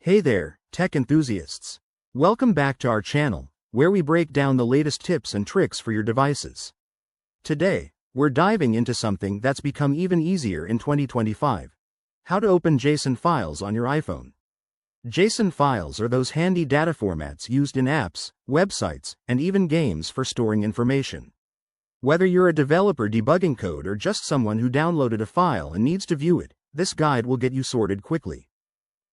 Hey there, tech enthusiasts. Welcome back to our channel, where we break down the latest tips and tricks for your devices. Today, we're diving into something that's become even easier in 2025. How to open JSON files on your iPhone. JSON files are those handy data formats used in apps, websites, and even games for storing information. Whether you're a developer debugging code or just someone who downloaded a file and needs to view it, this guide will get you sorted quickly.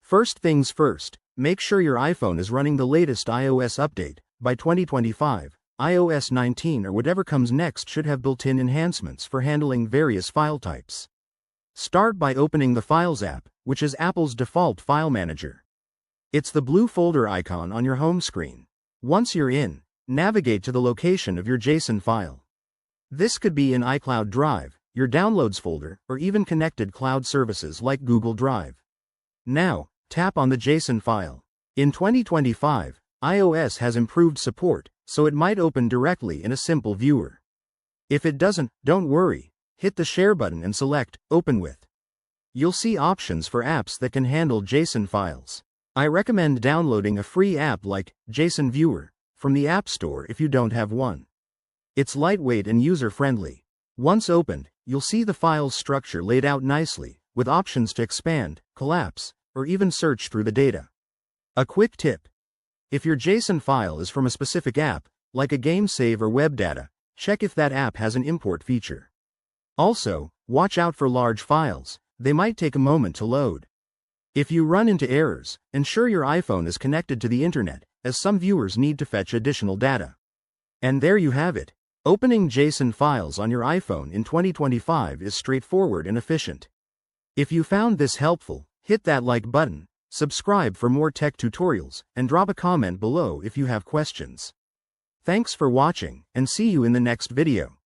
First things first, make sure your iPhone is running the latest iOS update. By 2025, iOS 19 or whatever comes next should have built-in enhancements for handling various file types. Start by opening the Files app, which is Apple's default file manager. It's the blue folder icon on your home screen. Once you're in, navigate to the location of your JSON file. This could be in iCloud Drive, your Downloads folder, or even connected cloud services like Google Drive. Now, tap on the JSON file. In 2025, iOS has improved support, so it might open directly in a simple viewer. If it doesn't, don't worry. Hit the Share button and select Open With. You'll see options for apps that can handle JSON files. I recommend downloading a free app like JSON Viewer from the App Store if you don't have one. It's lightweight and user-friendly. Once opened, you'll see the file's structure laid out nicely, with options to expand, collapse, or even search through the data. A quick tip: if your JSON file is from a specific app, like a game save or web data, check if that app has an import feature. Also, watch out for large files. They might take a moment to load. If you run into errors, ensure your iPhone is connected to the internet, as some viewers need to fetch additional data. And there you have it. Opening JSON files on your iPhone in 2025 is straightforward and efficient. If you found this helpful, hit that like button, subscribe for more tech tutorials, and drop a comment below if you have questions. Thanks for watching, and see you in the next video.